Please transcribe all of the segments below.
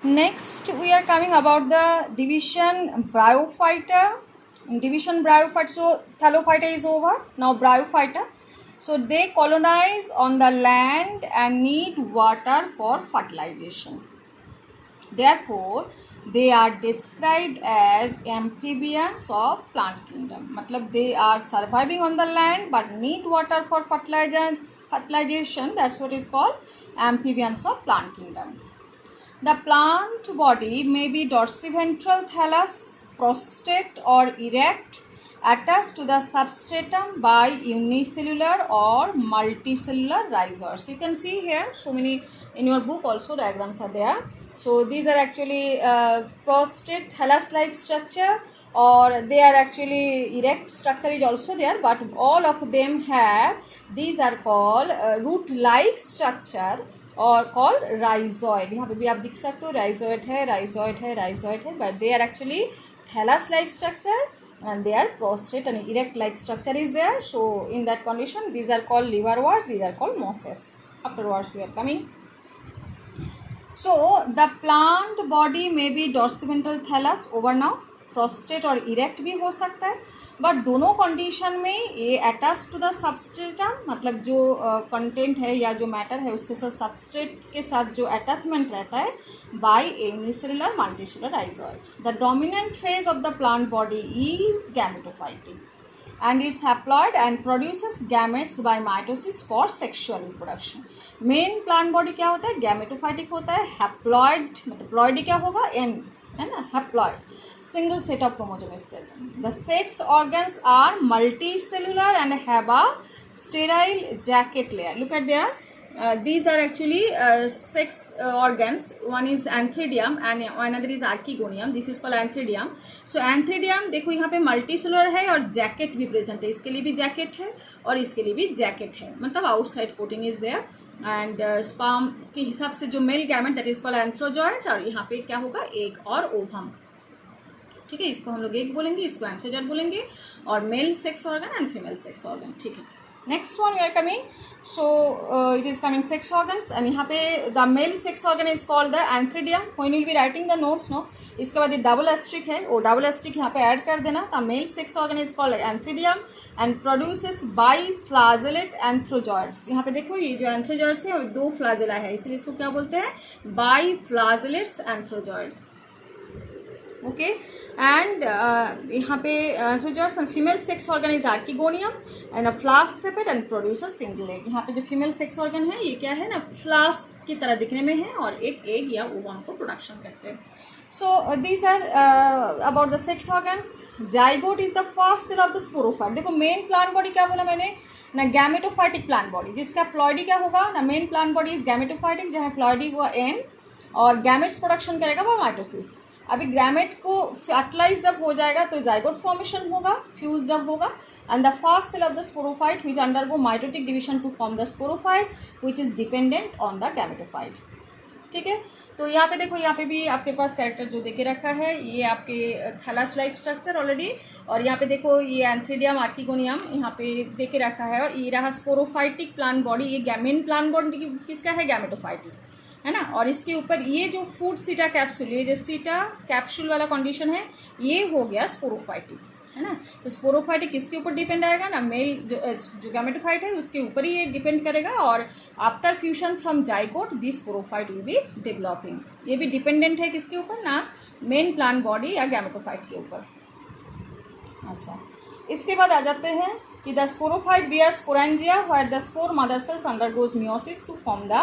Next, we are coming about the division bryophyta. In division bryophyta, so thallophyta is over. Now bryophyta. So they colonize on the land and need water for fertilization. Therefore, they are described as amphibians of plant kingdom. मतलब they are surviving on the land but need water for fertilization. That's what is called amphibians of plant kingdom. The plant body may be dorsiventral thallus, prostate or erect, attached to the substratum by unicellular or multicellular rhizoids. You can see here so many in your book also diagrams are there. So these are actually prostate thallus-like structure, or they are actually erect structure is also there, but all of them have, these are called root-like structure और called rhizoid. यहाँ पे भी आप देख सकते हो rhizoid है, rhizoid है, राइजॉइड है, but they are actually thallus like structure and they are prostate and erect like structure is there. So in that condition these are called liverworts, these are called mosses. Afterwards we are coming. So the plant body may be dorsiventral thallus over now, prostate और erect भी हो सकता है, but दोनों condition में ये attach to the substratum, मतलब जो कंटेंट है या जो मैटर है उसके साथ सबस्ट्रेट के साथ जो अटैचमेंट रहता है by unicellular multicellular rhizoid. The dominant phase of the plant body is gametophytic and it's haploid and produces gametes by mitosis for sexual reproduction. Main plant body क्या होता है, गैमेटोफाइटिक होता है. हैप्लॉइड मतलब प्लॉइडी क्या होगा, एन है ना, haploid, single set of chromosomes is present. The sex organs are multicellular and have a sterile jacket layer. Look at there. These are actually sex organs. One is antheridium and another is archegonium. This is called antheridium. So antheridium देखो यहाँ पे multicellular है और jacket भी present है. इसके लिए भी jacket है और इसके लिए भी jacket है, मतलब outside coating is there. And sperm के हिसाब से जो male gamete that is called antherozoid, और यहाँ पे क्या होगा, एग और ओवम. ठीक है, इसको हम लोग एग बोलेंगे, इसको एंथ्रोजॉइड बोलेंगे, और male sex organ and female sex organ. ठीक है, next one we are coming. So it is coming sex organs and यहाँ पे the male sex organ is called the antheridium. When you will be writing the notes no, इसके बाद ये double asterisk है, वो double asterisk यहाँ पे add कर देना. The male sex organ is called antheridium and produces biflagellate antherozoids. यहाँ पे देखो ये जो एंथ्रोजॉइड्स है दो फ्लाजेला है, इसलिए इसको क्या बोलते हैं, biflagellates antherozoids. Okay, and यहाँ पे antherozoids and female sex organ is archegonium and a flask shaped and produces single egg. यहाँ पे जो फीमेल सेक्स ऑर्गन है ये क्या है ना, फ्लास्क की तरह दिखने में है और एक एग या ओवम को प्रोडक्शन करते हैं. So these are about the sex organs. Zygote is the first cell of the sporophyte. देखो मेन प्लांट बॉडी क्या बोला मैंने ना, गैमेटोफाइटिक प्लांट बॉडी, जिसका प्लॉइडी क्या होगा ना, main plant body is gametophytic जहाँ प्लॉइडी हुआ एन और गैमेट्स प्रोडक्शन करेगा वो माइटोसिस. अभी गैमेट को फर्टिलाइज जब हो जाएगा तो जाइगोट फॉर्मेशन होगा, फ्यूज जब होगा, and the first cell of the sporophyte which undergo mitotic division to form the sporophyte which is dependent on the gametophyte. ठीक है, तो यहाँ पे देखो, यहाँ पे भी आपके पास कैरेक्टर जो देके रखा है ये आपके थैलस लाइक स्ट्रक्चर ऑलरेडी, और यहाँ पे देखो ये एंथ्रिडियम आर्किगोनियम यहाँ पे देके रखा है, और ये रहा स्पोरोफाइटिक प्लांट बॉडी. ये मेन प्लांट बॉडी किसका है, गैमेटोफाइटिक है ना, और इसके ऊपर ये जो फूड सीटा कैप्सूल, ये जो सीटा कैप्सूल वाला कंडीशन है ये हो गया स्पोरोफाइटिक है ना. तो स्पोरोफाइटिक किसके ऊपर डिपेंड आएगा ना, मेल जो गैमेटोफाइट है उसके ऊपर ही ये डिपेंड करेगा, और after fusion from zygote this sporophyte will be developing. ये भी डिपेंडेंट है किसके ऊपर ना, मेन प्लांट बॉडी या गैमेटोफाइट के ऊपर. अच्छा, इसके बाद आ जाते हैं कि the sporophyte bear sporangia where the spore mother cells undergoes meiosis to form the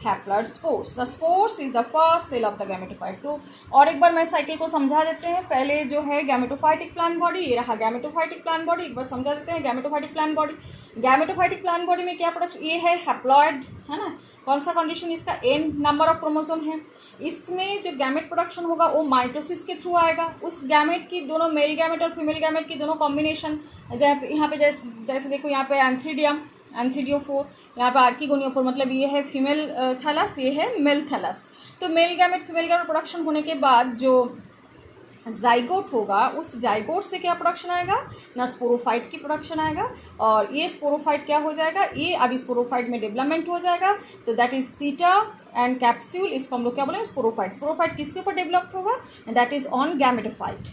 haploid spores. The spores is the first cell of the gametophyte. तो और एक बार मैं साइकिल को समझा देते हैं. पहले जो है गैमेटोफाइटिक प्लांट बॉडी, ये रहा गैमेटोफाइटिक प्लांट बॉडी, एक बार समझा देते हैं. Gametophytic plant body, gametophytic plant body में क्या प्रोडक्शन, ये है हैप्लॉइड है ना, कौन सा कंडीशन इसका, एन नंबर ऑफ क्रोमोसोम है. इसमें जो गैमेट प्रोडक्शन होगा वो माइटोसिस के थ्रू आएगा. उस गैमेट की दोनों मेल गैमेट और फीमेल गैमेट की दोनों कॉम्बिनेशन, यहाँ पे जैसे देखो यहाँ पे एंथ्रिडियम, एंथ्रिडियोफोर, यहाँ पे आर्किगोनियोफोर, मतलब ये है फीमेल थैलस, ये है मेल थैलस. तो male gamete female gamete production होने के बाद जो जाइगोट होगा उस जाइगोट से क्या प्रोडक्शन आएगा ना, स्पोरोफाइट की प्रोडक्शन आएगा, और ये स्पोरोफाइट क्या हो जाएगा, ये अभी स्पोरोफाइट में डेवलपमेंट हो जाएगा. तो दैट इज सीटा एंड कैप्सूल, इसको हम लोग क्या बोलेंगे स्पोरोफाइट। स्पोरोफाइट किसके ऊपर डेवलप्ड होगा, दैट इज ऑन गैमेटोफाइट,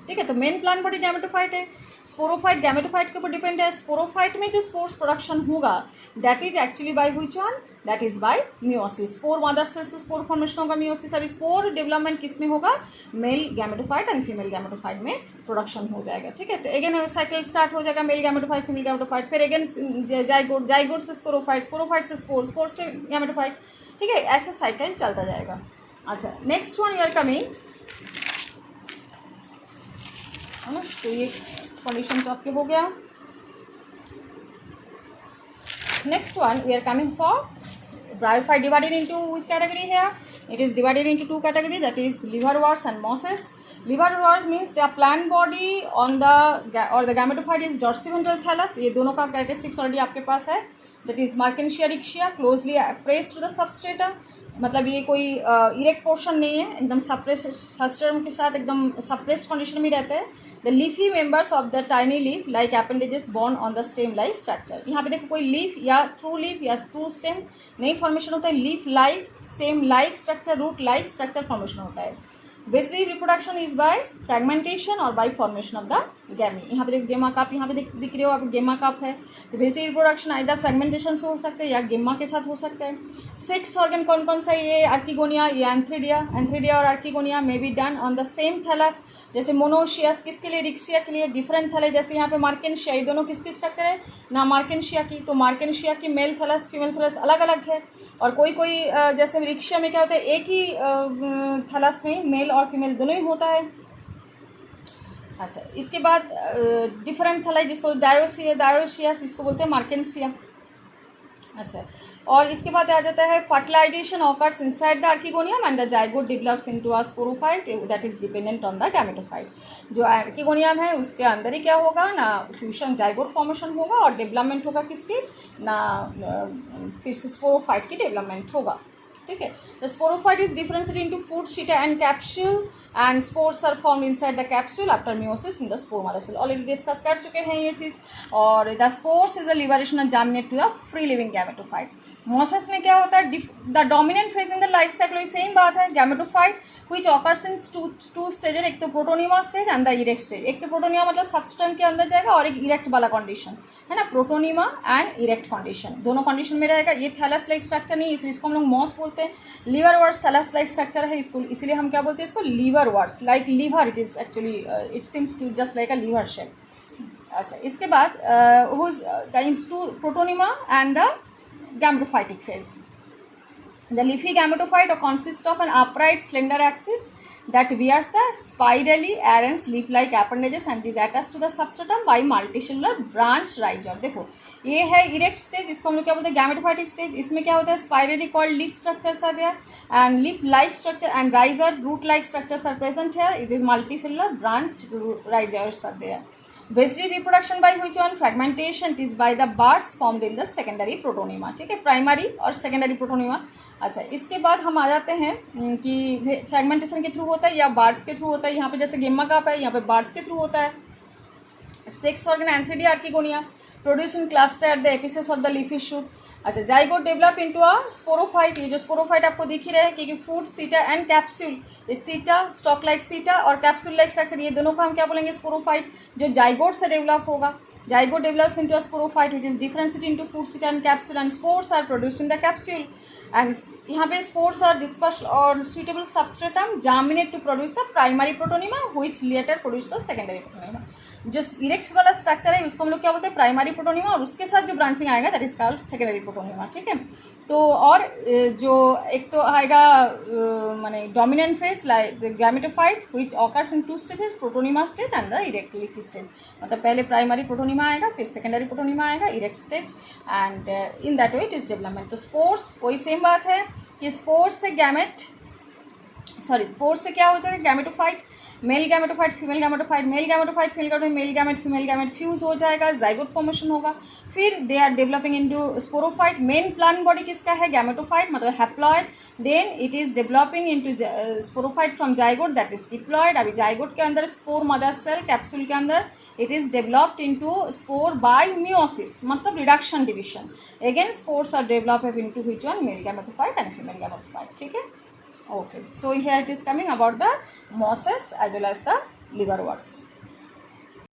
ठीक है। तो मेन प्लांट बॉडी गैमेटोफाइट है, स्पोरोफाइट गैमेटोफाइट के ऊपर डिपेंड है। स्पोरोफाइट में जो स्पोर्स प्रोडक्शन होगा that is actually by which one, that is by meiosis. Spore mother cell से स्पोर फॉर्मेशन होगा मियोसिस। अब स्पोर डेवलपमेंट किस में होगा, male gametophyte and female gametophyte में प्रोडक्शन हो जाएगा, ठीक है। तो अगेन साइकिल स्टार्ट हो जाएगा, मेल गैमेटोफाइट फीमेल गैमेटोफाइट, फिर अगेन जाइगोट, जाइगोट से स्पोरोफाइट, स्पोरोफाइट से स्पोर, स्पोर से गैमेटोफाइट, ठीक है। ऐसे साइकिल चलता जाएगा। अच्छा next one you are coming, है ना, तो ये कंडीशन तो आपके हो गया। Next one we are coming for bryophyte, divided into which category here, it is divided into two categories, that is liverworts and mosses. Liverworts means the plant body on the or the gametophyte is dorsiventral thallus, ये दोनों का characteristics already आपके पास है, that is Markensia rixia closely pressed to the substrata, मतलब ये कोई erect portion नहीं है, एकदम सप्रेस सस्टर्म के साथ एकदम सप्रेस्ड कंडीशन में रहता है। The leafy members of the tiny leaf like appendages born on the stem like structure. यहाँ पे देखो कोई लीफ या ट्रू स्टेम नहीं फॉर्मेशन होता है, leaf like stem like structure, root like structure formation होता है। Basically reproduction is by fragmentation और by formation of the gemmae. यहाँ पे देखो गेमा काप, यहाँ पे दिख रहे हो आप, गेमा काप है। तो बेसिकली रिप्रोडक्शन आइदर फ्रैगमेंटेशन से हो सकता है या गेमा के साथ हो सकता है। 6 ऑर्गन कौन कौन सा है, ये आर्किगोनिया, ये एंथ्रिडिया, एंथ्रिडिया और archegonia may be done on the same thallus. जैसे मोनोशियस किसके लिए, रिक्सिया के लिए डिफरेंट थैलस, जैसे यहाँ पे मार्केंशिया, ये दोनों किसकी स्ट्रक्चर है ना, मार्केंशिया की। तो मार्केंशिया की मेल थैलस फीमेल थैलस अलग अलग है, और कोई कोई जैसे रिक्सिया में क्या होता है एक ही थैलस में मेल और फीमेल दोनों ही होता है। अच्छा इसके बाद डिफरेंट थैलाई जिसको डायोसियस इसको बोलते हैं मार्केंशिया। अच्छा और इसके बाद आ जाता है fertilization occurs inside the archegonium and the zygote develops into a sporophyte that is dependent on the gametophyte. जो आर्किगोनियम है उसके अंदर ही क्या होगा ना, फ्यूजन जाइगोट फॉर्मेशन होगा और डेवलपमेंट होगा किसकी ना, फिर से स्पोरोफाइट की डेवलपमेंट होगा, ठीक है। The sporophyte is differentiated into foot seta and capsule and spores are formed inside the capsule after meiosis in the spore mother cell. Already discuss कर चुके हैं ये चीज़। और the spores is the liberation of germinate to the free living gametophyte. Mosses में क्या होता है, the dominant phase in the life cycle, same बात है, gametophyte which occurs in two stages, एक तो protonema stage and the erect stage. एक तो प्रोटोनिमा मतलब सबस्टेम के अंदर जाएगा और एक इरेक्ट वाला कंडीशन है ना, प्रोटोनिमा एंड इरेक्ट कंडीशन, दोनों कंडीशन में रहेगा। ये थैलस लाइक स्ट्रक्चर नहीं, इसलिए इसको हम लोग मॉस बोलते हैं। लिवरवर्ट्स थैलस लाइक स्ट्रक्चर है इसको, इसलिए हम क्या बोलते हैं इसको liverworts, like liver, it is actually it seems to just like a liver shape. अच्छा इसके बाद whose times to protonema and the gametophytic phase. The leafy gametophyte consists of an upright slender axis that bears the spirally arranged leaf-like appendages and is attached to the substratum by multicellular branch rhizome। देखो ये है erect stage, इसको हम लोग क्या बोलते हैं gametophytic stage. इसमें क्या होता है, spirally called leaf structures are there and leaf like structure and rhizoid root like structures are present here. It is multicellular branch rhizoids are there. Vegetative reproduction by which one, fragmentation, it is by the buds formed in the secondary protonema, ठीक है, primary और secondary protonema. अच्छा इसके बाद हम आ जाते हैं कि फ्रेगमेंटेशन के थ्रू होता है या बार्ड्स के थ्रू होता है। यहाँ पे जैसे गेमा काप है, यहाँ पे बार्ड्स के थ्रू होता है। 6 organ antheridia archegonia produce in cluster at the apices of the leafy shoot. अच्छा zygote develop into a sporophyte, ये जो स्पोरोफाइट आपको दिख ही रहे हैं क्योंकि फूड सीटा एंड कैप्सूल, ये सीटा स्टॉक लाइक सीटा और कैप्सूल लाइक स्ट्रक्चर, ये दोनों को हम क्या बोलेंगे स्पोरोफाइट, जो जाइगोट से डेवलप होगा। Zygote develops into a sporophyte which is differentiated into foot seta and capsule and spores are produced in the capsule and यहाँ पे स्पोर्स आर डिस्पर्स्ड और suitable substratum germinate to produce the primary protonema which later produce the secondary protonema. जो erect वाला structure है उसको हम लोग क्या बोलते हैं प्राइमरी प्रोटोनिमा, और उसके साथ जो ब्रांचिंग आएगा that is called secondary protonema, ठीक है। तो और जो एक तो आएगा माने dominant phase like the gametophyte which occurs in 2 stages, protonema stage and the erect leafy stage. मतलब पहले प्राइमरी प्रोटोनिमा आएगा, फिर सेकेंडरी प्रोटोनिमा आएगा, erect stage, and in that way it is development. तो स्पोर्स वही सेम बात है कि स्पोर्स से गैमेट स्पोर्स से क्या हो जाएगा gametophyte male gametophyte female gametophyte, male gametophyte female gamete fuse हो जाएगा, जाइगोट फॉर्मेशन होगा। फिर they are developing into sporophyte. Main plant body किसका है? गैमेटोफाइट, मतलब haploid. Then it is developing into sporophyte from zygote, that is diploid. अभी zygote के अंदर स्पोर मदर सेल कैप्सूल के अंदर it is developed into spore by meiosis, मतलब reduction division. Again spores are developed into which one? Mail gametophyte and female gametophyte. ठीक है, okay, so here it is coming about the mosses as well as the liverworts.